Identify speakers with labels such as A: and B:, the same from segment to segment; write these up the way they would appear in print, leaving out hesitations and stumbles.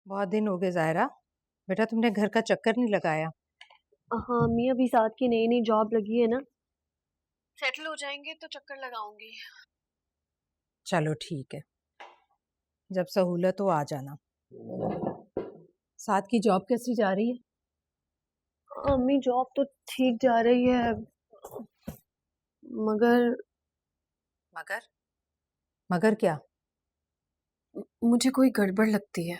A: बहुत दिन हो गए जायरा। बेटा तुमने घर का चक्कर नहीं लगाया।
B: हाँ अम्मी, अभी साथ की नई नई जॉब लगी है ना, सेटल हो जाएंगे तो चक्कर लगाऊंगी।
A: चलो ठीक है, जब सहूलत हो आ जाना। साथ की जॉब कैसी जा रही है?
B: अम्मी जॉब तो ठीक जा रही है, मगर
A: मगर? मगर क्या?
B: मुझे कोई गड़बड़ लगती है।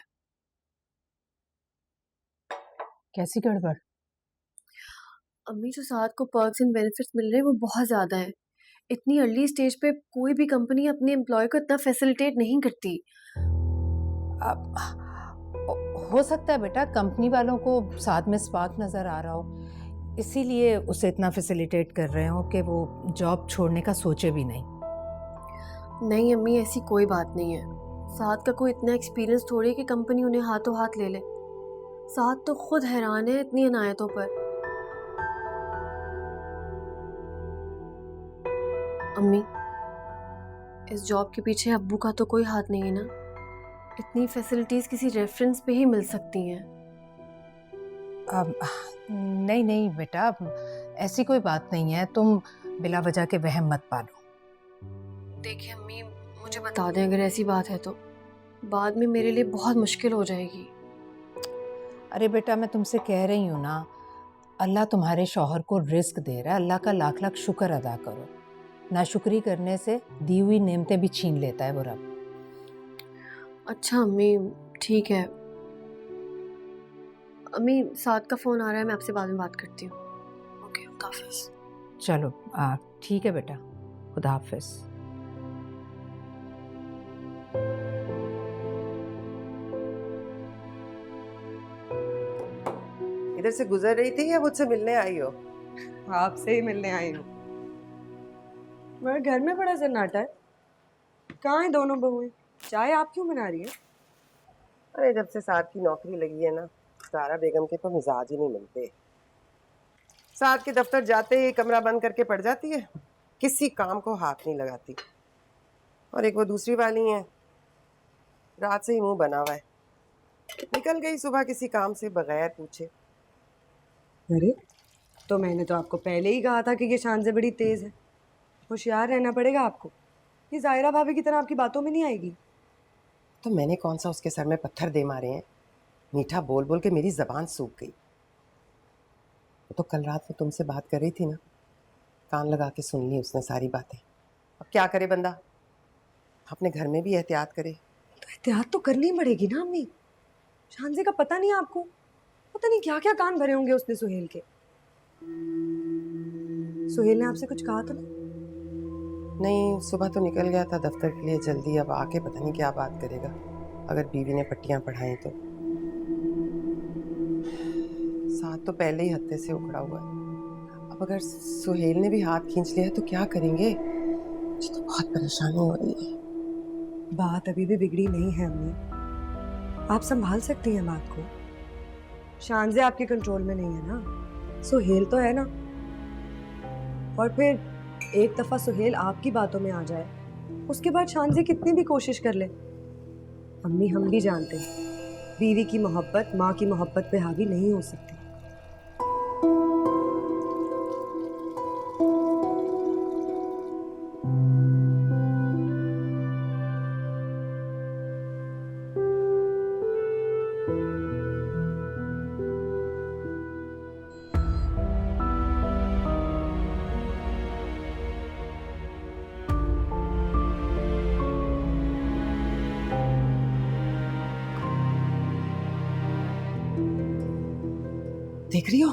A: कैसी गड़बड़?
B: अम्मी जो साथ को पर्क्स एंड बेनिफिट्स मिल रहे हैं वो बहुत ज़्यादा है। इतनी अर्ली स्टेज पे कोई भी कंपनी अपने एम्प्लॉय को इतना फैसिलिटेट नहीं करती।
A: अब हो सकता है बेटा कंपनी वालों को साथ में स्पार्क नजर आ रहा हो, इसीलिए उसे इतना फैसिलिटेट कर रहे हो कि वो जॉब छोड़ने का सोचे भी नहीं।
B: नहीं अम्मी, ऐसी कोई बात नहीं है। साथ का कोई इतना एक्सपीरियंस थोड़ी है कि कंपनी उन्हें हाथों हाथ ले ले। साथ तो खुद हैरान है इतनी इनायतों पर। अम्मी, इस जॉब के पीछे अब्बू का तो कोई हाथ नहीं है ना। इतनी फैसिलिटीज किसी रेफरेंस पे ही मिल सकती हैं।
A: अब नहीं नहीं बेटा, ऐसी कोई बात नहीं है, तुम बिला वजह के वहम मत पालो।
B: देखिए अम्मी, मुझे बता दें अगर ऐसी बात है तो बाद में मेरे लिए बहुत मुश्किल हो जाएगी।
A: अरे बेटा मैं तुमसे कह रही हूँ ना, अल्लाह तुम्हारे शौहर को रिस्क दे रहा है, अल्लाह का लाख लाख शुक्र अदा करो। नाशुक्री करने से दी हुई नेमतें भी छीन लेता है वो रब।
B: अच्छा अम्मी, ठीक है। अम्मी साथ का फ़ोन आ रहा है, मैं आपसे बाद में बात करती हूँ। ओके, खुदा हाफिज़।
A: चलो ठीक है बेटा, खुदा हाफिज।
C: इधर से गुजर रही थी या मुझसे मिलने आई हो?
D: आपसे ही मिलने आई हूँ। मगर घर में बड़ा सन्नाटा है, कहाँ है दोनों बहुएं? चाय आप क्यों बना रही है?
C: अरे जब से साथ की नौकरी लगी है ना, सारा बेगम के तो मिजाज ही नहीं मिलते। साथ के दफ्तर जाते ही कमरा बंद करके पड़ जाती है, किसी काम को हाथ नहीं लगाती। और एक वो दूसरी वाली है, रात से ही मुंह बना हुआ है, निकल गई सुबह किसी काम से बगैर पूछे।
D: अरे तो मैंने तो आपको पहले ही कहा था कि ये शान से बड़ी तेज है, होशियार रहना पड़ेगा आपको। ये जायरा भाभी की तरह आपकी बातों में नहीं आएगी।
C: तो मैंने कौन सा उसके सर में पत्थर दे मारे हैं? मीठा बोल बोल के मेरी जबान सूख गई। वो तो कल रात में तुमसे बात कर रही थी ना, कान लगा के सुन ली उसने सारी बातें। अब क्या करे बंदा, अपने घर में भी एहतियात करे।
D: तो एहतियात तो करनी पड़ेगी ना अम्मी। शानजे का पता नहीं आपको, पता नहीं क्या क्या कान भरे होंगे उसने सुहेल के। सुहेल ने आपसे कुछ कहा तो नहीं?
C: नहीं, सुबह तो निकल गया था दफ्तर के लिए जल्दी, अब आके पता नहीं क्या बात करेगा। अगर बीवी ने पट्टियां पढ़ाई तो। साथ तो पहले ही हत्थे से उखड़ा हुआ है, अब अगर सुहेल ने भी हाथ खींच लिया तो क्या करेंगे? मुझे तो बहुत परेशानी हो रही है।
D: बात अभी भी बिगड़ी नहीं है अम्मी, आप संभाल सकती हैं बात को। शानजे आपके कंट्रोल में नहीं है ना, सुहेल तो है ना। और फिर एक दफा सुहेल आपकी बातों में आ जाए, उसके बाद शानजे कितनी भी कोशिश कर ले। अम्मी हम भी जानते हैं, बीवी की मोहब्बत माँ की मोहब्बत पे हावी नहीं हो सकती।
C: देख रही हो,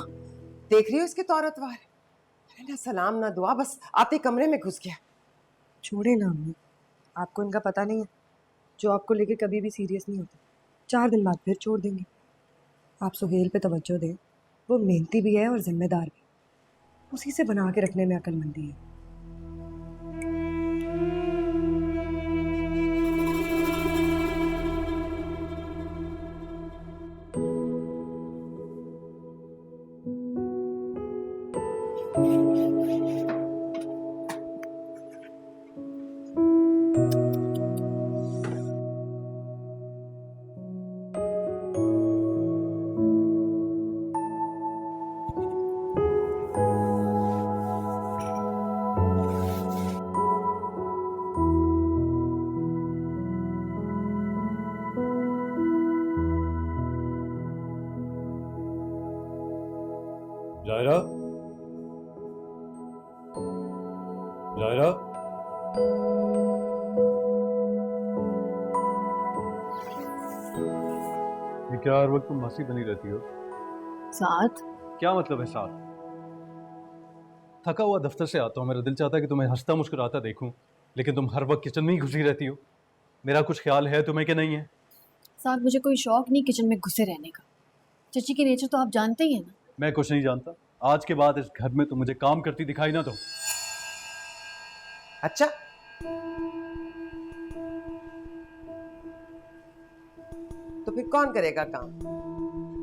C: देख रही हो इसके तौरतवार? अरे ना सलाम ना दुआ, बस आते कमरे में घुस गया।
D: छोड़े ना अम्मी, आपको इनका पता नहीं है, जो आपको लेके कभी भी सीरियस नहीं होता, 4 दिन बाद फिर छोड़ देंगे। आप सुहेल पे तवज्जो दें, वो मेहनती भी है और जिम्मेदार भी, उसी से बना के रखने में अक्लमंदी है।
E: जायरा, जायरा, ये क्या हर वक्त तुम हंसी बनी रहती हो?
B: साथ
E: क्या मतलब है साथ? थका हुआ दफ्तर से आता हूँ, मेरा दिल चाहता है कि तुम्हें हंसता मुस्कुराता देखूं, लेकिन तुम हर वक्त किचन में ही घुसी रहती हो। मेरा कुछ ख्याल है तुम्हें कि नहीं है?
B: साथ मुझे कोई शौक नहीं किचन में घुसे रहने का। चची की नेचर तो आप जानते ही हैं ना।
E: मैं कुछ नहीं जानता। आज के बाद इस घर में तुम मुझे काम करती दिखाई ना दो।
C: अच्छा, तो फिर कौन करेगा काम?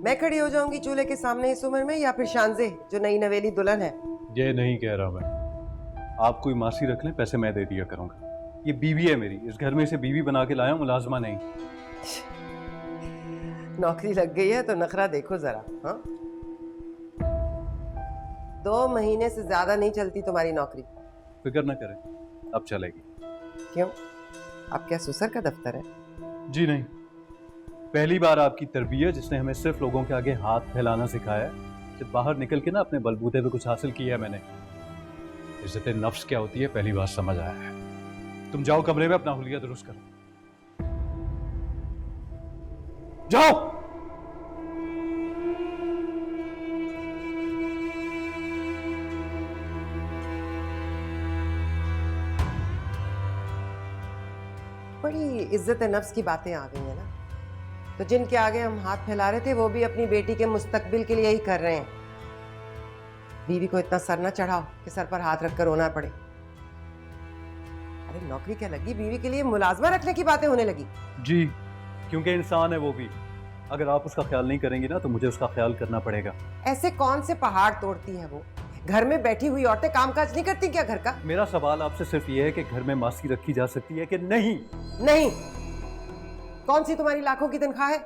C: मैं खड़ी हो जाऊंगी चूल्हे के सामने इस उम्र में, या फिर शानजे जो नई नवेली दुल्हन है?
E: ये नहीं कह रहा मैं। आप कोई मासी रख लें, पैसे मैं दे दिया करूंगा। ये बीवी है मेरी, इस घर में इसे बीवी बना के लाया, मुलाजमा नहीं।
C: नौकरी लग गई है तो नखरा देखो जरा। हाँ, 2 महीने से ज्यादा नहीं चलती तुम्हारी नौकरी।
E: फिक्र ना करें, अब चलेगी।
C: क्यों? अब क्या सुसर का दफ्तर है?
E: जी नहीं, पहली बार आपकी तरबियत जिसने हमें सिर्फ लोगों के आगे हाथ फैलाना सिखाया है, जब बाहर निकल के ना अपने बलबूते पे कुछ हासिल किया है मैंने। इज्जत नफ्स क्या होती है पहली बार समझ आया है। तुम जाओ कमरे में अपना हुलिया दुरुस्त करो, जाओ।
C: बड़ी इज्जत नफ्स की बातें आ गई है ना। तो जिनके आगे हम हाथ फैला रहे थे वो भी अपनी बेटी के मुस्तकबिल के लिए ही कर रहे हैं। बीवी को इतना सर न चढ़ाओ कि सर पर हाथ रखकर रोना पड़े। अरे नौकरी क्या लगी, बीवी के लिए मुलाजमा रखने की बातें होने लगी।
E: जी, क्योंकि इंसान है वो भी। अगर आप उसका ख्याल नहीं करेंगी ना तो मुझे उसका ख्याल करना पड़ेगा।
C: ऐसे कौन से पहाड़ तोड़ती है वो? घर में बैठी हुई औरतें कामकाज नहीं करती क्या घर का?
E: मेरा सवाल आपसे सिर्फ ये है कि घर में मासी रखी जा सकती है कि नहीं?
C: नहीं। कौन सी तुम्हारी लाखों की तनख्वाह है?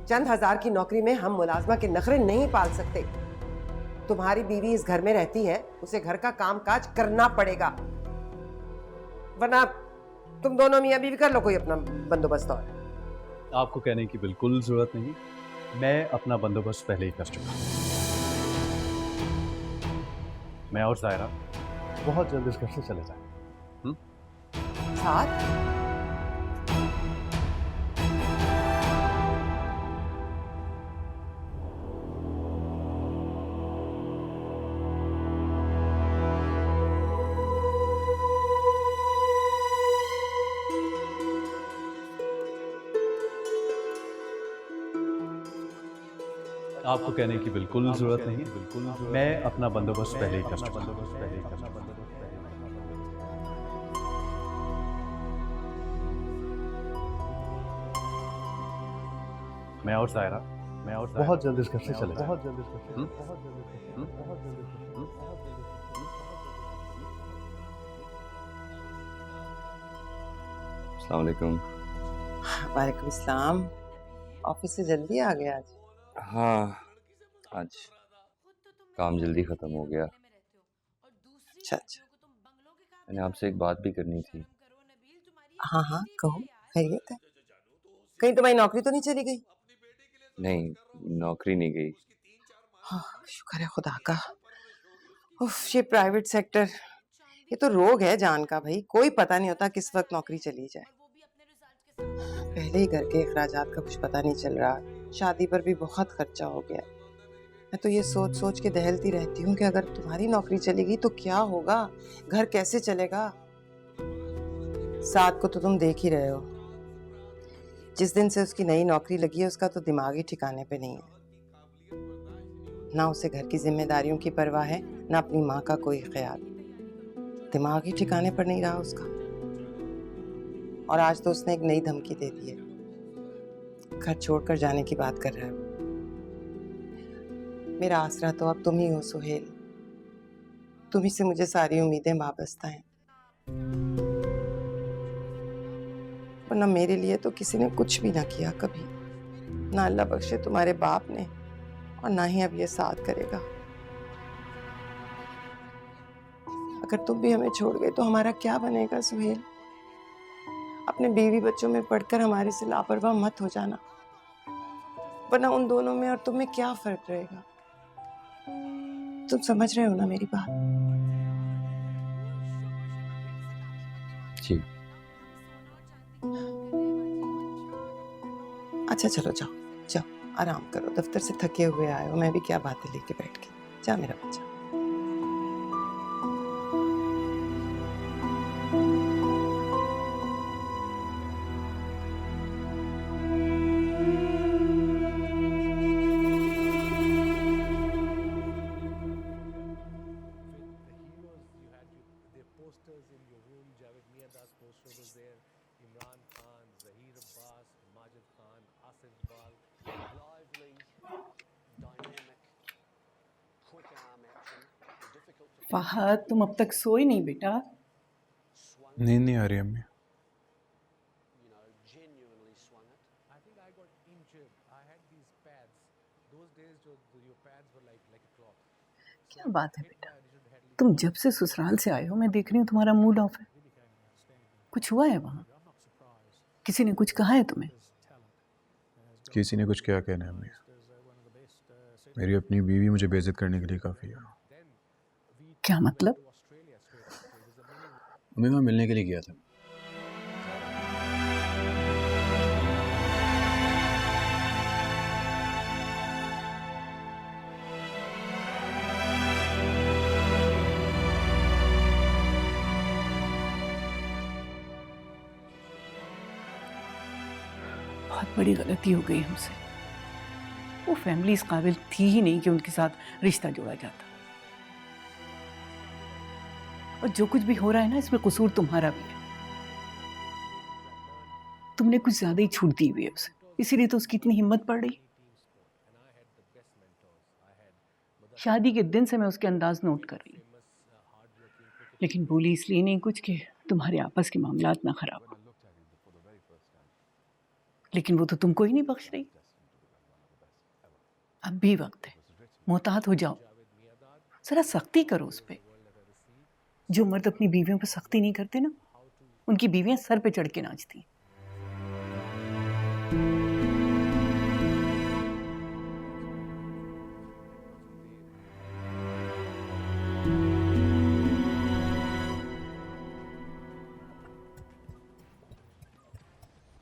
C: चंद हजार की नौकरी में हम मुलाजमा के नखरे नहीं पाल सकते। तुम्हारी बीवी इस घर में रहती है, उसे घर का कामकाज करना पड़ेगा, वरना तुम दोनों मियां बीवी कर लो कोई अपना बंदोबस्त। और
E: आपको कहने की बिल्कुल जरूरत नहीं, मैं अपना बंदोबस्त पहले ही कर चुका। मैं और जायरा बहुत जल्द इस घर से चले जाएं।
C: साथ
E: आपको कहने की बिल्कुल जरूरत नहीं, मैं अपना बंदोबस्त पहले ही कर चुका। मैं और जायरा बहुत जल्द इस घर से चले जाएं।
F: अस्सलाम वालेकुम।
C: वालेकुम सलाम। ऑफिस से जल्दी आ गया आज?
F: हाँ, आज काम जल्दी ख़त्म हो गया।
C: अच्छा अच्छा।
F: मैंने आपसे एक बात भी करनी थी।
C: हाँ हाँ कहो, खैरियत है? कहीं तुम्हारी नौकरी तो नहीं चली गई?
F: नहीं, नौकरी नहीं गई।
C: हाँ, शुक्र है खुदा का। उफ, ये प्राइवेट सेक्टर, ये तो रोग है जान का भाई। कोई पता नहीं होता किस वक्त नौकरी चली जाए। पहले ही घर के अखराजात का कुछ पता नहीं चल रहा, शादी पर भी बहुत खर्चा हो गया। मैं तो ये सोच सोच के दहलती रहती हूँ कि अगर तुम्हारी नौकरी चली गई तो क्या होगा, घर कैसे चलेगा। साथ को तो तुम देख ही रहे हो, जिस दिन से उसकी नई नौकरी लगी है उसका तो दिमाग ही ठिकाने पे नहीं है। ना उसे घर की जिम्मेदारियों की परवाह है, ना अपनी माँ का कोई ख्याल। दिमाग ही ठिकाने पर नहीं रहा उसका। और आज तो उसने एक नई धमकी दे दी है, घर छोड़कर जाने की बात कर रहा है। मेरा आसरा तो अब तुम ही हो सुहेल, तुम ही से मुझे सारी उम्मीदें वाबस्ता हैं। वरना मेरे लिए तो किसी ने कुछ भी ना किया कभी, ना अल्लाह बख्शे तुम्हारे बाप ने, और ना ही अब ये साथ करेगा। अगर तुम भी हमें छोड़ गए तो हमारा क्या बनेगा सुहेल? अपने बीवी बच्चों में पढ़कर हमारे से लापरवाह मत हो जाना। वरना उन दोनों में और तुम में क्या फर्क रहेगा? तुम समझ रहे हो ना मेरी बात?
F: जी।
C: अच्छा चलो जाओ जाओ, आराम करो, दफ्तर से थके हुए आए हो, मैं भी क्या बातें लेके बैठ गई। जा मेरा बच्चा।
G: फहद, तुम अब तक सोए नहीं बेटा?
H: नींद नहीं आ रही अम्मी।
G: क्या बात है बेटा, तुम जब से ससुराल से आए हो मैं देख रही हूँ तुम्हारा मूड ऑफ है। कुछ हुआ है वहाँ? किसी ने कुछ कहा है तुम्हें?
H: किसी ने कुछ क्या कहना है अम्मी? मेरी अपनी बीवी मुझे बेइज्जत करने के लिए काफ़ी है।
G: क्या मतलब?
H: अम्मी मैं मिलने के लिए गया था।
G: बहुत बड़ी गलती हो गई हमसे। वो फैमिली इस काबिल थी ही नहीं कि उनके साथ रिश्ता जोड़ा जाता। और जो कुछ भी हो रहा है ना, इसमें कसूर तुम्हारा भी है। तुमने कुछ ज्यादा ही छूट दी हुई है उसे, इसीलिए तो उसकी इतनी हिम्मत पड़ रही। शादी के दिन से मैं उसके अंदाज नोट कर रही हूँ, लेकिन बोली इसलिए नहीं कुछ कि तुम्हारे आपस के मामलात ना खराब हो। लेकिन वो तो तुमको ही नहीं बख्श रही। अब भी वक्त है, मोहतात हो जाओ, जरा सख्ती करो उस पे। जो मर्द अपनी बीवियों पर सख्ती नहीं करते ना, उनकी बीवियां सर पे चढ़ के नाचती।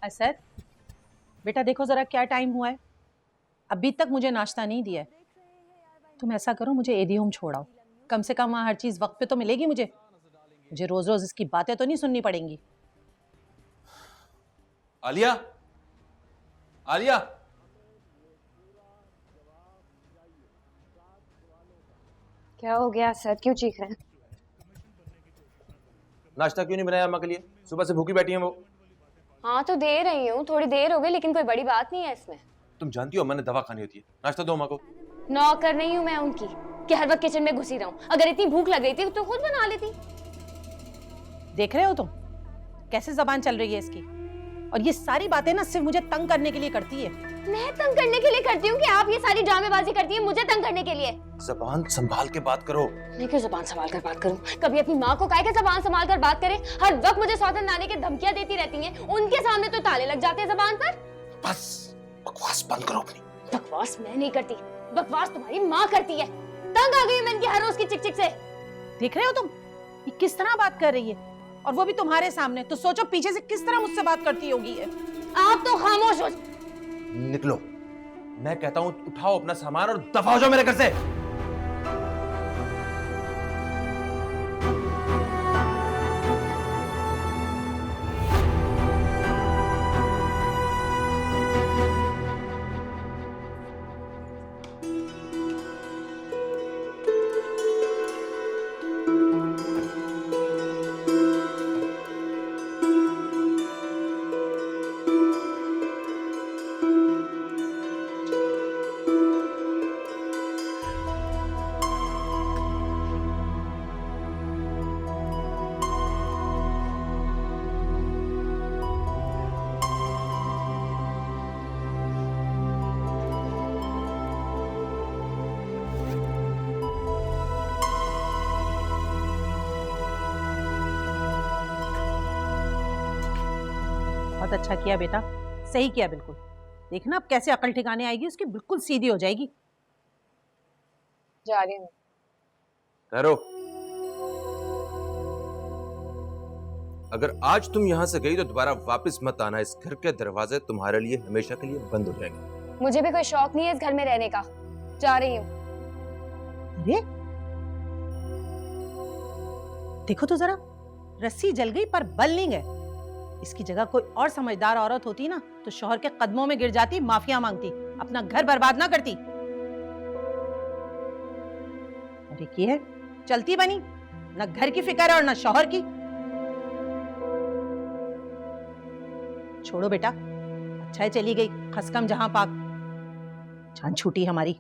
A: असद, बेटा देखो जरा क्या टाइम हुआ है, अभी तक मुझे नाश्ता नहीं दिया है। तुम ऐसा करो, मुझे एडी होम छोड़ाओ, कम से कम वहाँ हर चीज़ वक्त पे तो मिलेगी। मुझे रोज रोज इसकी बातें तो नहीं सुननी पड़ेंगी।
I: आलिया, आलिया,
B: क्या हो गया सर, क्यों चीख रहे हैं?
I: नाश्ता क्यों नहीं बनाया अम्मा के लिए? सुबह से भूखी बैठी हैं वो।
B: हाँ तो दे रही हूँ, थोड़ी देर हो गई, लेकिन कोई बड़ी बात नहीं है इसमें।
I: तुम जानती हो अम्मा ने दवा खानी होती है। नाश्ता दो अम्मा को।
B: नौकर नहीं हूँ मैं उनकी कि हर वक्त किचन में घुसी रहूं। अगर इतनी भूख लग रही थी तो खुद बना लेती।
A: देख रहे हो तुम कैसे जबान चल रही है इसकी, और ये सारी बातें ना सिर्फ मुझे तंग करने के लिए करती है।
B: मैं तंग करने के लिए करती हूँ कि आप ये सारी ड्रामेबाजी करती है मुझे तंग करने के लिए?
I: जबान संभाल के बात करो।
B: मैं क्यों जबान संभाल कर बात करूं? कभी अपनी माँ को कहा कि जबान संभाल कर बात करे? हर वक्त मुझे सौतन लाने की धमकियां देती रहती हैं, उनके सामने तो ताले लग जाते हैं जबान पर।
I: बस बकवास बंद करो अपनी।
B: बकवास मैं नहीं करती, बकवास तुम्हारी माँ करती है। तंग आ गई मैं इनकी हर रोज की चिक चिक से।
A: देख रहे हो तुम ये किस तरह बात कर रही है, और वो भी तुम्हारे सामने। तो सोचो पीछे से किस तरह मुझसे बात करती होगी ये।
B: आप तो खामोश हो।
I: निकलो, मैं कहता हूँ उठाओ अपना सामान और दफा हो जाओ मेरे घर से।
A: बहुत अच्छा किया बेटा, सही किया बिल्कुल। देखना अब कैसे अकल ठिकाने आएगी उसकी, बिल्कुल सीधी हो जाएगी।
B: जा रही हूँ।
I: ठहरो। अगर आज तुम यहां से गई तो दोबारा वापस मत आना। इस घर के दरवाजे तुम्हारे लिए हमेशा के लिए बंद हो जाएंगे।
B: मुझे भी कोई शौक नहीं है इस घर में रहने का। जा रही हूँ।
A: अरे देखो तो जरा, रस्सी जल गई पर बल नहीं गए। इसकी जगह कोई और समझदार औरत होती ना तो शौहर के कदमों में गिर जाती, माफिया मांगती, अपना घर बर्बाद ना करती। अरे की है, चलती बनी, ना घर की फिक्र है और ना शौहर की। छोड़ो बेटा, अच्छा है चली गई, खसकम जहां पाक, जान छूटी हमारी।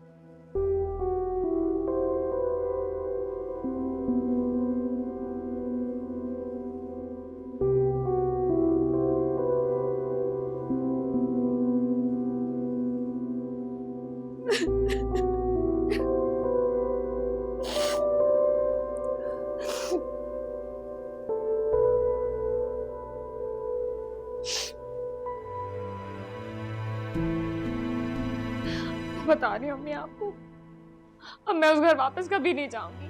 J: बता रही हूँ अम्मी आपको, अब मैं उस घर वापस कभी नहीं जाऊंगी।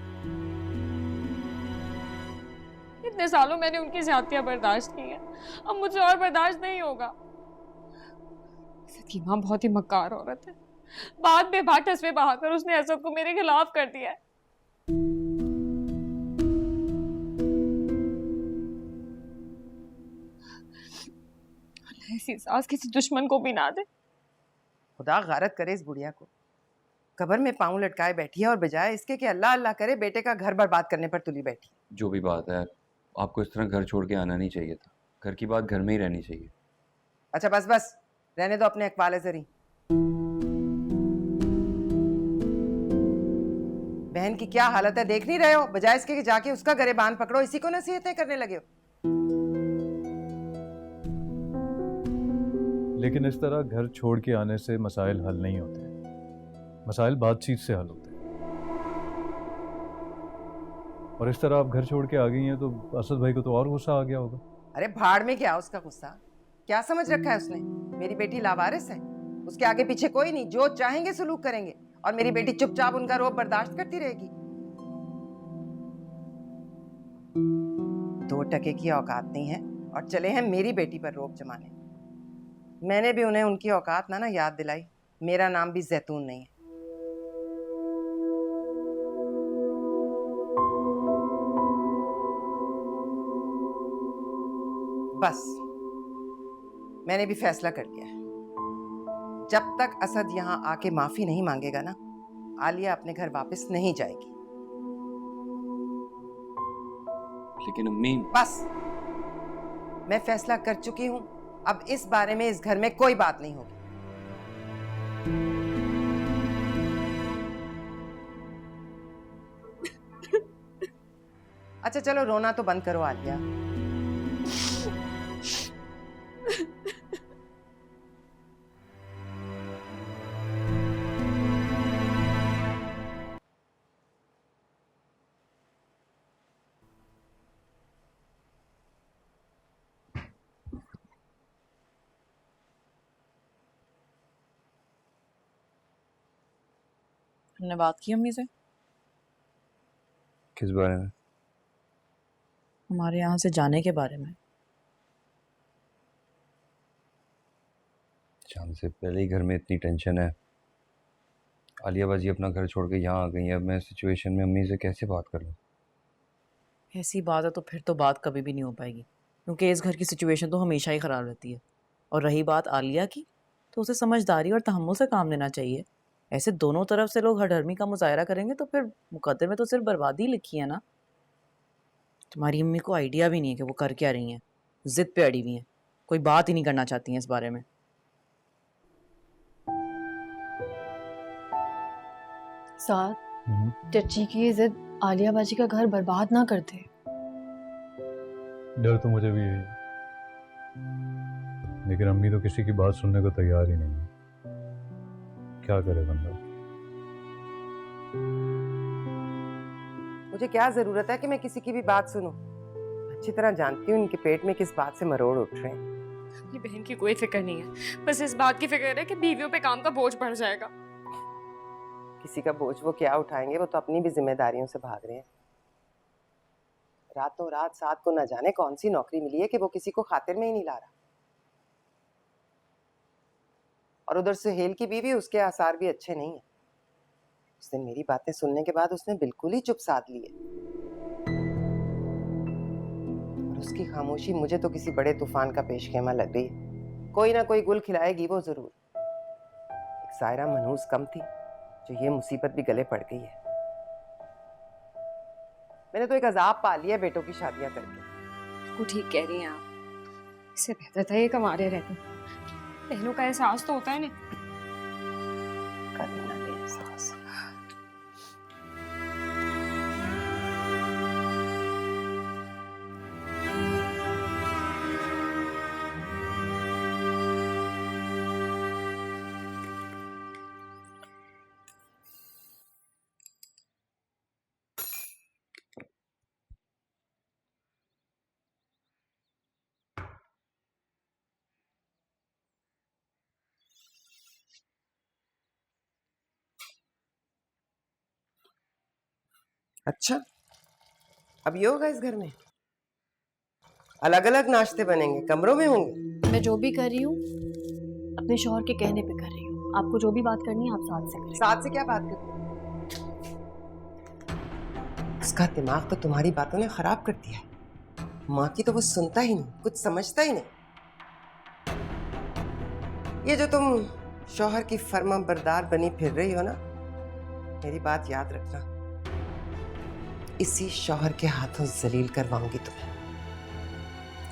J: इतने सालों मैंने उनकी ज्यादतियां बर्दाश्त की हैं, अब मुझे और बर्दाश्त नहीं होगा। की माँ बहुत ही मक्कार औरत है। बाद में बात तस्वीर बहाकर उसने असद को मेरे खिलाफ कर दिया है। ऐसी सास किसी दुश्मन को भी ना दे।
C: खुदा गारत करे इस बुढ़िया को, कब्र में पांव लटकाए बैठी है और बजाय इसके कि अल्लाह अल्लाह करे बेटे का घर बर्बाद करने पर तुली बैठी।
F: जो भी बात है, आपको इस तरह घर छोड़ के आना नहीं चाहिए था। घर की बात घर में ही रहनी चाहिए।
C: अच्छा बस बस, रहने दो अपने अकबाल जरी। बहन की क्या हालत है देख नहीं रहे हो? बजाय इसके कि जाके उसका गरेबान पकड़ो, इसी को नसीहतें करने लगे हो।
E: लेकिन इस तरह घर छोड़ के आने से मसाइल हल नहीं होते, मसाइल बातचीत से हल होते हैं। और इस तरह आप घर छोड़ के आ गई हैं तो असद भाई को तो और गुस्सा आ गया होगा।
C: अरे भाड़ में क्या उसका गुस्सा, क्या समझ रखा है उसने? मेरी बेटी लावारिस है, उसके आगे पीछे कोई नहीं, जो चाहेंगे सुलूक करेंगे और मेरी बेटी चुपचाप उनका रोब बर्दाश्त करती रहेगी। 2 टके की औकात नहीं है और चले हैं मेरी बेटी पर रोब जमाने। मैंने भी उन्हें उनकी औकात ना याद दिलाई। मेरा नाम भी जैतून नहीं है। बस मैंने भी फैसला कर लिया है, जब तक असद यहां आके माफी नहीं मांगेगा ना, आलिया अपने घर वापस नहीं जाएगी।
F: लेकिन अम्मी,
C: बस मैं फैसला कर चुकी हूं, अब इस बारे में इस घर में कोई बात नहीं होगी। अच्छा चलो रोना तो बंद करो आलिया।
K: हमने बात की अम्मी से
F: किस बारे में?
K: हमारे यहाँ से जाने के बारे में।
F: जान से पहले ही घर में इतनी टेंशन है। आलिया बाजी अपना घर छोड़ के यहाँ आ गई है। अब मैं इस सिचुएशन में अम्मी से कैसे बात करूँ?
K: ऐसी बात है तो फिर तो बात कभी भी नहीं हो पाएगी, क्योंकि इस घर की सिचुएशन तो हमेशा ही ख़राब रहती है। और रही बात आलिया की, तो उसे समझदारी और तहम्मुल से काम लेना चाहिए। ऐसे दोनों तरफ से लोग हठधर्मी का मुजाहरा करेंगे तो फिर मुकद्दर में तो सिर्फ बर्बादी लिखी है ना। तुम्हारी अम्मी को आइडिया भी नहीं है कि वो कर क्या रही हैं, जिद पे अड़ी हुई हैं, कोई बात ही नहीं करना चाहती हैं इस बारे में।
B: साथ चच्ची की जिद आलिया बाजी का घर बर्बाद ना कर दे।
E: डर तो मुझे भी यही, लेकिन अम्मी तो किसी की बात सुनने को तैयार ही नहीं है। क्या करे बंदा?
C: मुझे क्या जरूरत है कि मैं किसी की भी बात सुनूं? अच्छी तरह जानती हूँ इनके पेट में किस बात से मरोड़ उठ रहे हैं।
J: अपनी बहन की कोई फिक्र नहीं है, बस इस बात की फिक्र है कि बीवियों पे काम का बोझ बढ़ जाएगा।
C: किसी का बोझ वो क्या उठाएंगे, वो तो अपनी भी जिम्मेदारियों से भाग रहे हैं। रातों रात साथ को न जाने कौन सी नौकरी मिली है कि वो किसी को खातिर में ही नहीं ला रहा। और उधर सुहेल की बीवी, उसके आसार भी अच्छे नहीं है। उस दिन मेरी बातें सुनने के बाद उसने बिल्कुल ही चुप साध ली है। और उसकी खामोशी मुझे तो किसी बड़े तूफान का पेशखेमा लग रही है। कोई ना कोई गुल खिलाएगी वो जरूर। एक सायरा मनहूस कम थी जो ये मुसीबत भी गले पड़ गई है। मैंने तो एक अजाब पा लिया बेटों की शादियां करके।
J: वो ठीक कह रही हैं आप, इससे बेहतर था ये कमारे रहते। बहनों का एहसास तो होता है नहीं।
C: करना नहीं एहसास। अच्छा, अब ये होगा इस घर में? अलग अलग नाश्ते बनेंगे, कमरों में होंगे?
B: मैं जो भी कर रही हूँ अपने शौहर के कहने पे कर रही हूँ। आपको जो भी बात करनी है आप साथ से करें।
C: साथ से क्या बात करते? उसका दिमाग तो तुम्हारी बातों ने खराब कर दिया है। माँ की तो वो सुनता ही नहीं, कुछ समझता ही नहीं। ये जो तुम शौहर की फर्मा बरदार बनी फिर रही हो ना, मेरी बात याद रखना, इसी शौहर के हाथों जलील करवाऊंगी तुम्हें।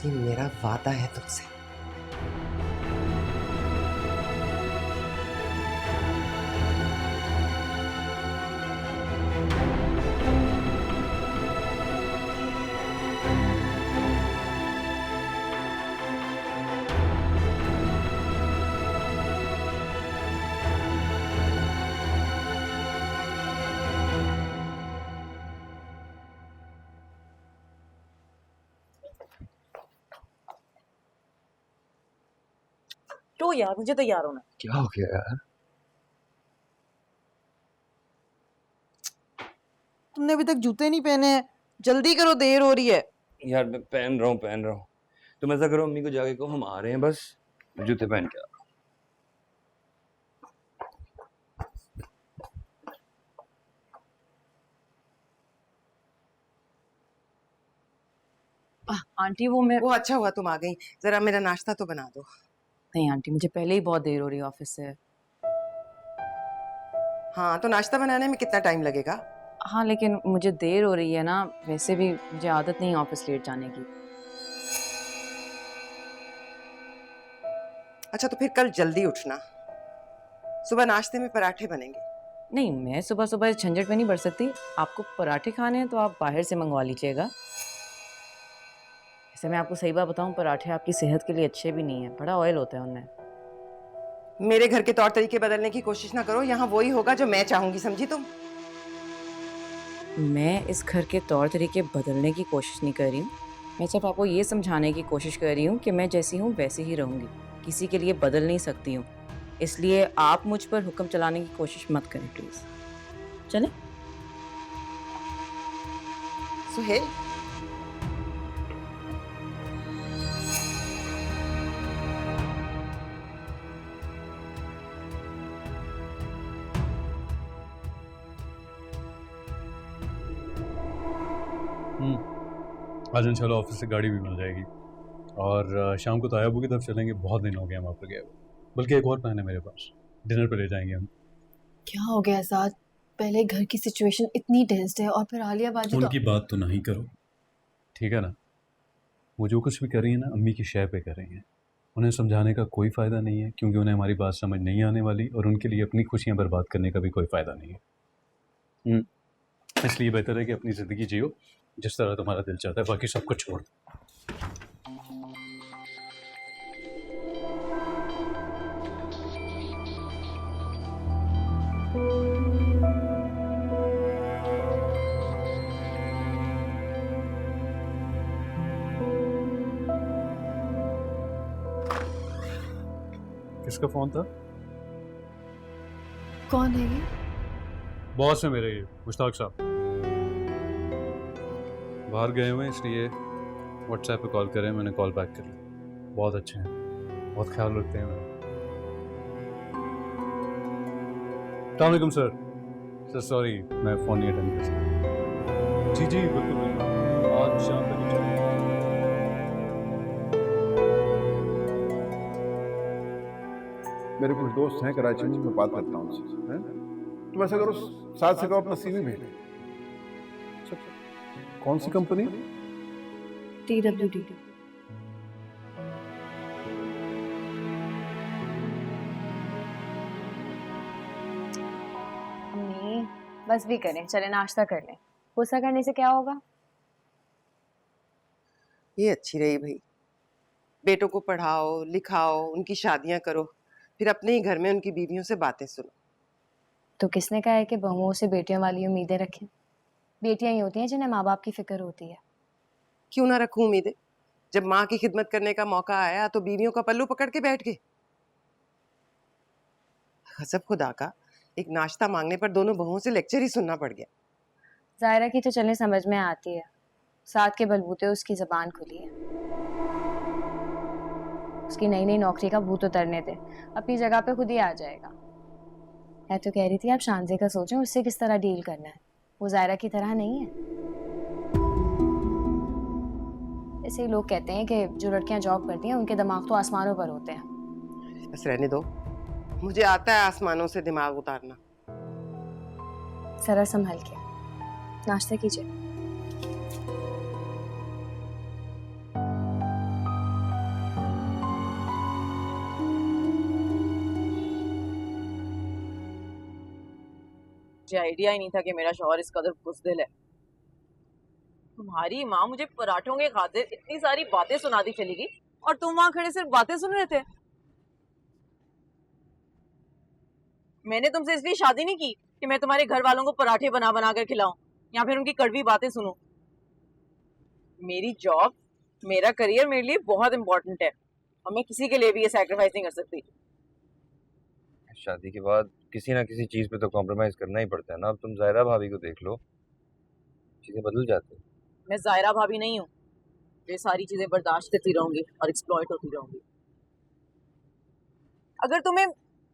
C: ये मेरा वादा है तुमसे।
K: तो यार मुझे तैयार होना है।
F: क्या हो गया यार?
K: तुमने अभी तक जूते नहीं पहने हैं, जल्दी करो, देर हो रही है।
F: यार मैं पहन रहा हूँ। तुम ऐसा करो, अम्मी को जाके कहो हम आ रहे हैं, बस जूते पहन के आ।
K: आंटी वो
C: अच्छा हुआ तुम आ गई। जरा मेरा नाश्ता तो बना दो।
K: नहीं आंटी, मुझे पहले ही बहुत देर हो रही है ऑफिस से।
C: हाँ, तो नाश्ता बनाने में कितना टाइम लगेगा?
K: हाँ लेकिन मुझे देर हो रही है ना, वैसे भी मुझे आदत नहीं है ऑफिस लेट जाने की।
C: अच्छा, तो फिर कल जल्दी उठना। सुबह नाश्ते में पराठे बनेंगे।
K: नहीं, मैं सुबह सुबह झंझट में नहीं बढ़ सकती। आपको पराठे खाने हैं तो आप बाहर से मंगवा लीजिएगा। वैसे मैं आपको सही बात बताऊं, पराठे आपकी सेहत के लिए अच्छे भी नहीं है, बड़ा ऑयल होता है उनमें।
C: मेरे घर के तौर तरीके बदलने की कोशिश ना करो, यहाँ वही होगा जो मैं चाहूंगी, समझी तुम?
K: मैं इस घर के तौर तरीके बदलने की कोशिश नहीं कर रही हूँ। मैं सिर्फ आपको ये समझाने की कोशिश कर रही हूँ कि मैं जैसी हूँ वैसी ही रहूँगी, किसी के लिए बदल नहीं सकती हूँ। इसलिए आप मुझ पर हुक्म चलाने की कोशिश मत करें प्लीज़। चलें?
C: सुहेल,
E: आज इंशाल्लाह ऑफिस से गाड़ी भी मिल जाएगी और शाम को तायाबू की तरफ चलेंगे। बहुत दिन हो गए हम वहाँ पर गए हुए। बल्कि एक और प्लान है मेरे पास, डिनर पर ले जाएंगे हम।
B: क्या हो गया आजाद? पहले घर की सिचुएशन इतनी टेंस्ड है और फिर आलिया बाजी
E: उनकी बात तो नहीं करो, ठीक है ना? वो जो कुछ भी कर रही है ना, अम्मी की शय पे कर रही हैं। उन्हें समझाने का कोई फ़ायदा नहीं है, क्योंकि उन्हें हमारी बात समझ नहीं आने वाली और उनके लिए अपनी खुशियाँ बर्बाद करने का भी कोई फ़ायदा नहीं है। इसलिए बेहतर है कि अपनी ज़िंदगी जियो जिस तरह तुम्हारा दिल चाहता है, बाकी सब कुछ छोड़ दो। किसका फोन था?
B: कौन है ये?
E: बॉस है मेरे, ये मुश्ताक साहब। बाहर गए हुए हैं इसलिए व्हाट्सएप पे कॉल करें, मैंने कॉल बैक कर लिया। बहुत अच्छे हैं, बहुत ख्याल रखते हैं मेरा। अस्सलाम वालेकुम सर। सर सॉरी, मैं फ़ोन नहीं अटेंड कर सकता। जी जी बिल्कुल बिल्कुल, आज शाम तक ही चाहिए।
L: मेरे कुछ दोस्त हैं कराची में, मैं बात करता हूँ उनसे, हैं? तुम ऐसा करो, साथ से कहो अपना सीवी भेजो।
E: कौन सी कंपनी?
B: TWD।
J: अम्मी बस भी करें, चले नाश्ता कर लें। गुस्सा करने से क्या होगा?
C: ये अच्छी रही भाई, बेटों को पढ़ाओ लिखाओ, उनकी शादियां करो, फिर अपने ही घर में उनकी बीवियों से बातें सुनो।
J: तो किसने कहा है कि बहुओं से बेटियों वाली उम्मीदें रखें? बेटियां ही होती हैं जिन्हें माँ बाप की फिक्र होती है।
C: क्यों ना रखूं उम्मीदें? जब माँ की खिदमत करने का मौका आया तो बीवियों का पल्लू पकड़ के बैठ गए। गजब खुदा का, एक नाश्ता मांगने पर दोनों बहुओं से लेक्चर ही सुनना पड़ गया।
J: जायरा की तो चलने समझ में आती है, साथ के बलबूते उसकी जबान खुली है। उसकी नई नई नौकरी का भूत उतरने दे, अपनी जगह पे खुद ही आ जाएगा। मैं तो कह रही थी आप शानजे का सोचें, उससे किस तरह डील करना है। वो जायरा की तरह नहीं है। ऐसे ही लोग कहते हैं कि जो लड़कियां जॉब करती हैं उनके दिमाग तो आसमानों पर होते हैं।
C: बस रहने दो, मुझे आता है आसमानों से दिमाग उतारना।
J: जरा संभल के नाश्ता कीजिए।
K: मुझे आइडिया ही नहीं था कि मेरा शौहर इस कदर बुज़दिल है। तुम्हारी माँ मुझे पराठों के खातिर इतनी सारी बातें सुनाती चली गई और तुम वहां खड़े सिर्फ बातें सुन रहे थे। मैंने तुमसे इसलिए शादी नहीं की कि मैं तुम्हारे घर वालों को पराठे बना बना कर खिलाऊं या फिर उनकी कड़वी बातें सुनूं। मेरी जॉब, मेरा करियर मेरे लिए बहुत इंपॉर्टेंट है और मैं किसी के लिए भी ये सैक्रिफाइस नहीं कर सकती।
F: शादी के बाद किसी ना किसी चीज़ पे तो कॉम्प्रोमाइज़ करना ही पड़ता है ना। अब तुम जायरा भाभी को देख लो, चीज़ें बदल जाती हैं।
K: मैं जायरा भाभी नहीं हूँ, ये सारी चीजें बर्दाश्त करती रहूंगी और एक्सप्लॉइट होती रहूंगी। अगर तुम्हें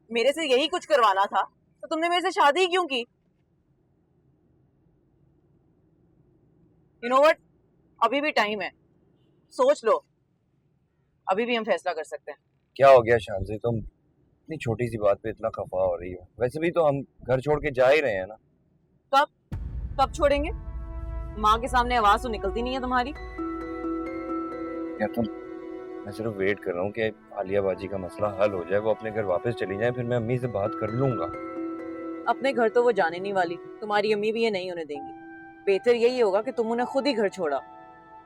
K: मेरे से यही कुछ करवाना था तो तुमने मेरे से शादी क्यों की? यू नो व्हाट, अभी भी टाइम है, सोच लो, अभी भी हम फैसला कर सकते हैं।
F: क्या हो गया शानजी, तुम इतनी छोटी सी बात पे इतना खफा हो रही हो? वैसे भी तो हम घर छोड़ के जा ही रहे हैं ना।
K: कब छोड़ेंगे? माँ के सामने आवाज तो निकलती नहीं है तुम्हारी।
F: यार तुम, मैं सिर्फ वेट कर रहा हूँ कि आलिया बाजी का मसला हल हो जाए, वो अपने घर वापस चली जाए, फिर मैं अम्मी से बात कर लूंगा।
K: अपने घर तो वो जाने नहीं वाली, तुम्हारी अम्मी भी ये नहीं होने देंगी। बेहतर यही होगा कि तुम उन्हें खुद ही घर छोड़ा,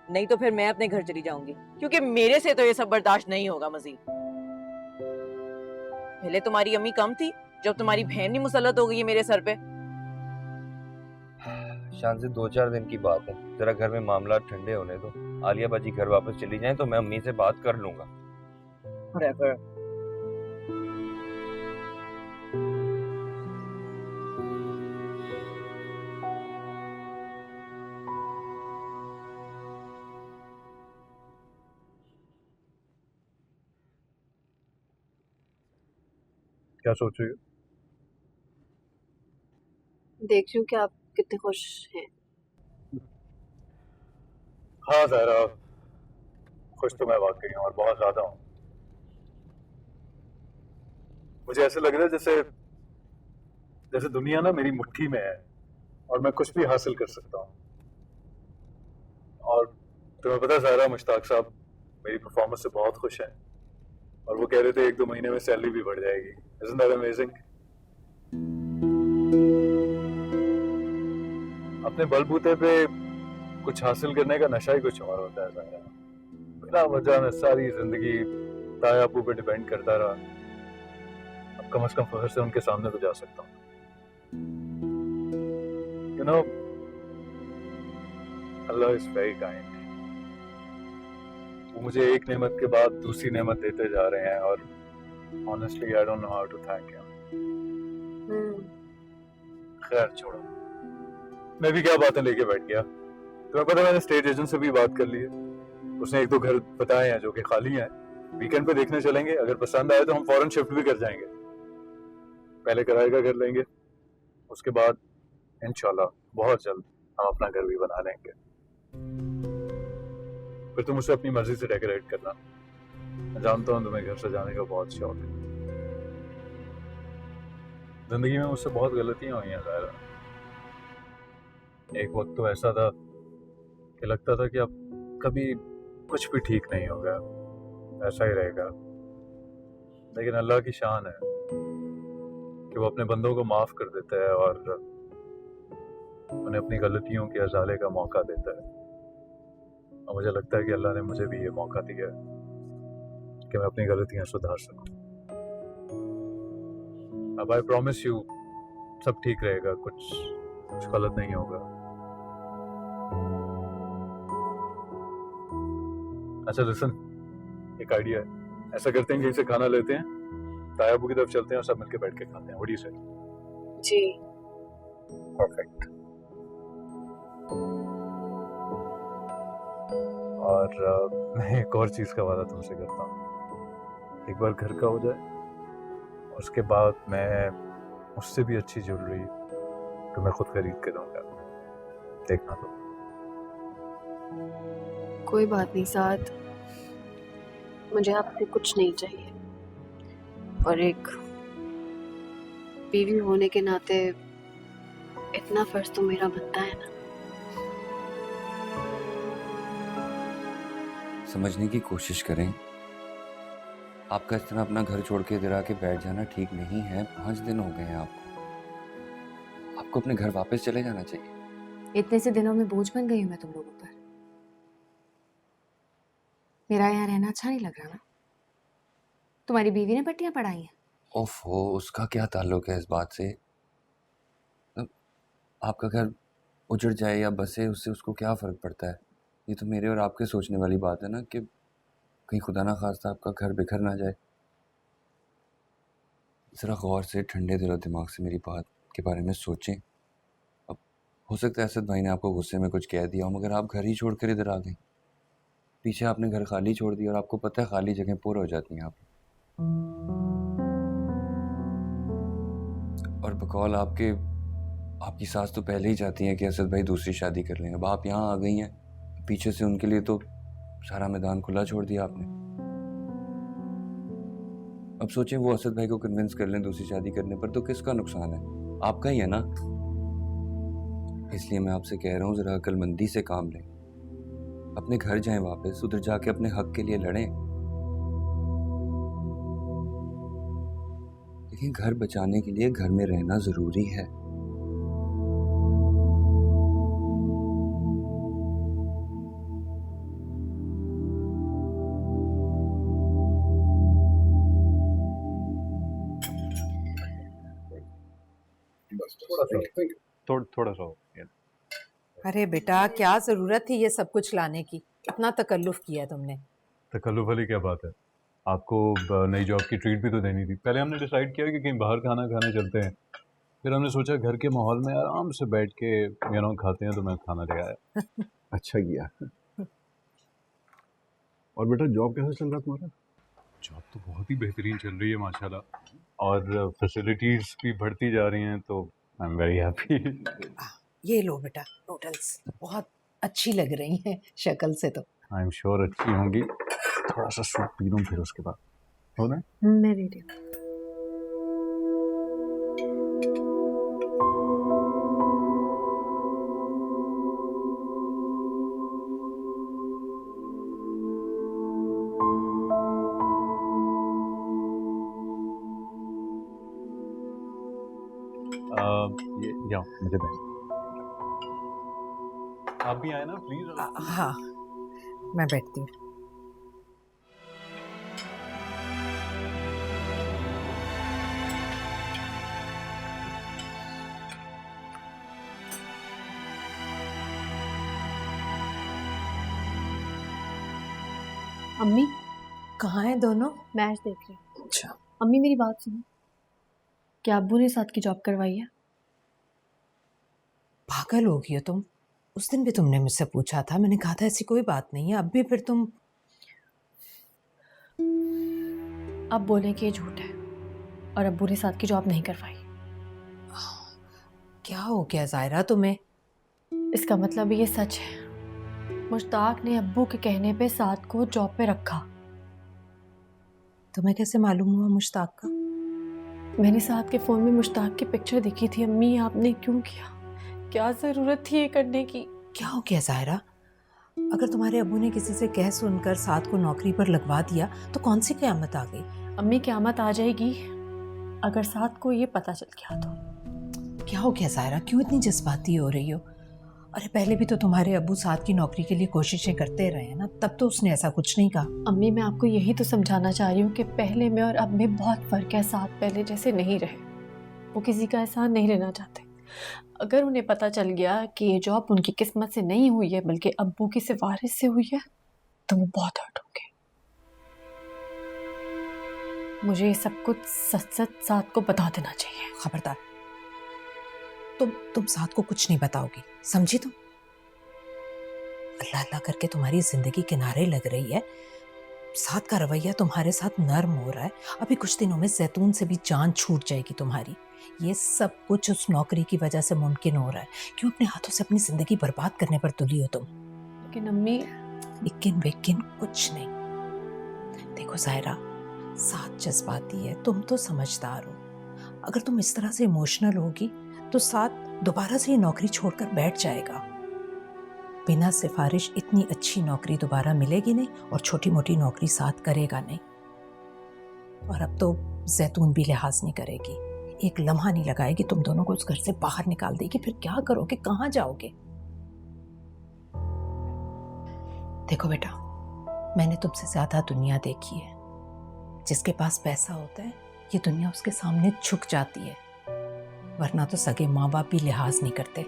K: नहीं तो फिर मैं अपने घर चली जाऊंगी, क्योंकि मेरे से तो ये सब बर्दाश्त नहीं होगा मजीद। पहले तुम्हारी अम्मी कम थी, जब तुम्हारी बहन नहीं मुसल्लत हो गई है मेरे सर पे।
F: शानजी 2-4 दिन की बात है, जरा घर में मामला ठंडे होने दो। आलिया बाजी घर वापस चली जाए तो मैं अम्मी से बात कर लूंगा।
K: Whatever.
E: क्या सोच रही हो?
B: देख रही हूँ कि आप कितने खुश हैं।
E: हाँ ज़ाहरा, खुश तो मैं वाकई हूँ और बहुत ज़्यादा हूँ। मुझे ऐसे लग रहा है जैसे दुनिया ना मेरी मुट्ठी में है और मैं कुछ भी हासिल कर सकता हूँ। और तुम्हें पता है ज़ाहरा, मुश्ताक साहब मेरी परफॉर्मेंस से बहुत खुश हैं और वो कह रहे थे 1-2 महीने में सैलरी भी बढ़ जाएगी। Isn't that amazing? अपने बलबूते पे कुछ हासिल करने का नशा ही कुछ और होता है ज़ाहरा। बिना वजह मैं सारी जिंदगी ताया अबू पे डिपेंड करता रहा, अब कम से कम फखर से उनके सामने तो जा सकता हूँ। You know, Allah is very kind. वो मुझे एक नेमत के बाद दूसरी नेमत देते जा रहे हैं और Honestly, I don't know how to thank him. खैर छोड़ो, मैं भी क्या बातें लेके बैठ गया। तुम्हें पता है मैंने स्टेट एजेंट से भी बात कर ली है। उसने एक दो घर बताए हैं जो कि खाली हैं। वीकेंड पे देखने चलेंगे, अगर पसंद आए तो हम फौरन शिफ्ट भी कर जाएंगे। पहले किराए का घर लेंगे, उसके बाद इंशाल्लाह बहुत जल्द हम अपना घर भी बना लेंगे। फिर तुम उसे अपनी मर्जी से डेकोरेट करना। मैं जानता हूँ तुम्हें घर सजाने का बहुत शौक है। जिंदगी में मुझसे बहुत गलतियां हुई हैं ज़ाहिरा। एक वक्त तो ऐसा था कि लगता था कि अब कभी कुछ भी ठीक नहीं होगा, ऐसा ही रहेगा। लेकिन अल्लाह की शान है कि वो अपने बंदों को माफ कर देता है और उन्हें अपनी गलतियों के अजाले का मौका देता है। और मुझे लगता है कि अल्लाह ने मुझे भी ये मौका दिया है कि मैं अपनी गलतियां सुधार सकूं। अब आई प्रॉमिस यू सब ठीक रहेगा, कुछ गलत नहीं होगा। अच्छा लिसन, एक आइडिया है। ऐसा करते हैं कि इसे खाना लेते हैं, तायाबू की तरफ चलते हैं और सब मिलके बैठ के खाते हैं। व्हाट डू यू से?
B: जी
E: परफेक्ट। और मैं एक और चीज का वादा तुमसे करता हूँ। एक बार घर का हो जाए, उसके बाद मैं उससे भी अच्छी ज्वेलरी तो मैं खुद खरीद के दूंगा। देखना तो।
B: कोई बात नहीं साथ, मुझे आपसे कुछ नहीं चाहिए, और एक बीवी होने के नाते इतना फर्ज तो मेरा बनता है ना।
F: समझने की कोशिश करें। आपका इस तरह अपना घर छोड़ के इधर आके बैठ जाना ठीक नहीं है। 5 दिन हो गए हैं आपको अपने घर वापस चले जाना चाहिए।
J: इतने से दिनों में बोझ बन गई हूँ मैं तुम लोगों पर। मेरा यहाँ रहना अच्छा नहीं लग रहा ना? तुम्हारी बीवी ने पट्टियां पढ़ाई हैं।
F: ओफो, उसका क्या ताल्लुक है इस बात से? आपका घर उजड़ जाए या बसे, उससे उसको क्या फ़र्क पड़ता है? ये तो मेरे और आपके सोचने वाली बात है ना कि कहीं खुदा ना खास्ता आपका घर बिखर ना जाए। ज़रा गौर से, ठंडे दिल और दिमाग से मेरी बात के बारे में सोचें। अब हो सकता है असद भाई ने आपको गुस्से में कुछ कह दिया हो, मगर आप घर ही छोड़ कर इधर आ गए। पीछे आपने घर खाली छोड़ दिया और आपको पता है खाली जगह पूरा हो जाती हैं आप। और बकौल आपकी सास तो पहले ही चाहती हैं कि असद भाई दूसरी शादी कर लें। अब आप यहाँ आ गई हैं, पीछे से उनके लिए तो सारा मैदान खुला छोड़ दिया आपने। अब सोचें वो असद भाई को कन्विंस कर लें दूसरी शादी करने पर, तो किसका नुकसान है? आपका ही है ना। इसलिए मैं आपसे कह रहा हूँ जरा अक्लमंदी से काम लें। अपने घर जाएं वापस, उधर जाके अपने हक के लिए लड़ें। लेकिन घर बचाने के लिए घर में रहना जरूरी है।
E: थोड़ा सा हो।
A: अरे बेटा, क्या ज़रूरत थी ये सब कुछ लाने की? इतना तकल्लुफ़ किया तुमने।
E: तकल्लुफ़ वाली क्या बात है? आपको नई जॉब की ट्रीट भी तो देनी थी। पहले हमने डिसाइड किया कि कहीं बाहर खाना खाने चलते हैं, फिर हमने सोचा घर के माहौल में आराम से बैठ के खाते हैं, तो मैं खाना ले आया।
L: अच्छा किया। और बेटा जॉब कैसा चल रहा तुम्हारा?
E: जॉब तो बहुत ही बेहतरीन चल रही है माशाल्लाह, और फैसिलिटीज़ भी बढ़ती जा रही हैं, तो आई एम वेरी हैप्पी।
A: ये लो बेटा नूडल्स, बहुत अच्छी लग रही हैं शक्ल से तो।
E: आई एम श्योर अच्छी होंगी। थोड़ा सा सूप पी लूँ फिर उसके बाद हो ना।
B: मैं रेडी हूँ।
E: ये जाओ, मुझे बैठ। आप भी आए ना प्लीज।
A: हाँ, मैं बैठती हूँ।
B: अम्मी
A: कहाँ हैं दोनों?
B: मैच देख रही हूँ।
A: अच्छा।
B: अम्मी मेरी बात सुनो, क्या अब्बू ने साथ की जॉब करवाई है?
A: पागल हो गई हो तुम। उस दिन भी तुमने मुझसे पूछा था, मैंने कहा था ऐसी कोई बात नहीं है। अब भी फिर तुम।
B: अब बोले कि ये झूठ है और अब्बू ने साथ की जॉब नहीं करवाई।
A: क्या हो गया जायरा तुम्हें?
B: इसका मतलब ये सच है, मुश्ताक ने अब्बू के कहने पे साथ को जॉब पे रखा।
A: तुम्हें कैसे मालूम हुआ मुश्ताक का?
B: मैंने साथ के फ़ोन में मुश्ताक की पिक्चर देखी थी। अम्मी आपने क्यों किया? क्या ज़रूरत थी ये करने की?
A: क्या हो गया जायरा? अगर तुम्हारे अब्बू ने किसी से कह सुनकर साथ को नौकरी पर लगवा दिया तो कौन सी क़यामत आ गई?
B: अम्मी क़यामत आ जाएगी अगर साथ को ये पता चल गया तो।
A: क्या हो गया जायरा, क्यों इतनी जज्बाती हो रही हो? अरे पहले भी तो तुम्हारे अब्बू साथ की नौकरी के लिए कोशिशें करते रहे हैं ना, तब तो उसने ऐसा कुछ नहीं कहा।
B: अम्मी मैं आपको यही तो समझाना चाह रही हूँ कि पहले में और अब में बहुत फ़र्क है। साथ पहले जैसे नहीं रहे, वो किसी का एहसान नहीं लेना चाहते। अगर उन्हें पता चल गया कि ये जॉब उनकी किस्मत से नहीं हुई है बल्कि अब्बू की सिफारिश से हुई है तो वो बहुत हर्ट होंगे। मुझे ये सब कुछ सच सच साथ को बता देना चाहिए।
A: खबरदार, तुम साथ को कुछ नहीं बताओगी, समझी तुम? अल्लाह अल्लाह करके तुम्हारी जिंदगी किनारे लग रही है। साथ का रवैया तुम्हारे साथ नर्म हो रहा है। अभी कुछ दिनों में जैतून से भी जान छूट जाएगी तुम्हारी। ये सब कुछ उस नौकरी की वजह से मुमकिन हो रहा है। क्यों अपने हाथों से अपनी जिंदगी बर्बाद करने पर तुली हो तुम?
B: लेकिन अम्मी,
A: लेकिन वेकिन कुछ नहीं। देखो जायरा, साथ जज्बाती है, तुम तो समझदार हो। अगर तुम इस तरह से इमोशनल होगी तो साथ दोबारा से ये नौकरी छोड़कर बैठ जाएगा। बिना सिफारिश इतनी अच्छी नौकरी दोबारा मिलेगी नहीं और छोटी मोटी नौकरी साथ करेगा नहीं। और अब तो जैतून भी लिहाज नहीं करेगी, एक लम्हा नहीं लगाएगी, तुम दोनों को उस घर से बाहर निकाल देगी। फिर क्या करोगे, कहाँ जाओगे? देखो बेटा, मैंने तुमसे ज्यादा दुनिया देखी है। जिसके पास पैसा होता है ये दुनिया उसके सामने झुक जाती है, वरना तो सगे माँ बाप भी लिहाज नहीं करते।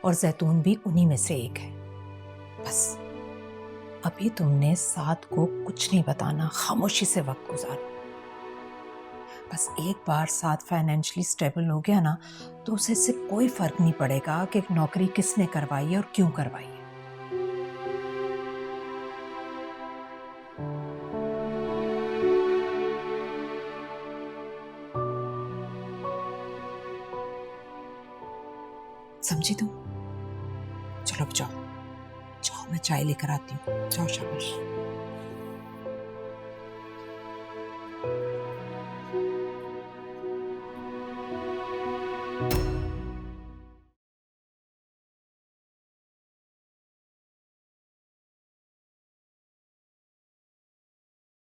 A: और जैतून भी उन्हीं में से एक है। बस अभी तुमने साथ को कुछ नहीं बताना, खामोशी से वक्त गुजारो। बस एक बार साथ फाइनेंशियली स्टेबल हो गया ना तो उसे इससे कोई फर्क नहीं पड़ेगा कि नौकरी किसने करवाई है और क्यों करवाई है। समझी तुम? चलो अब जाओ, मैं चाय लेकर आती हूँ। जाओ शाबाश।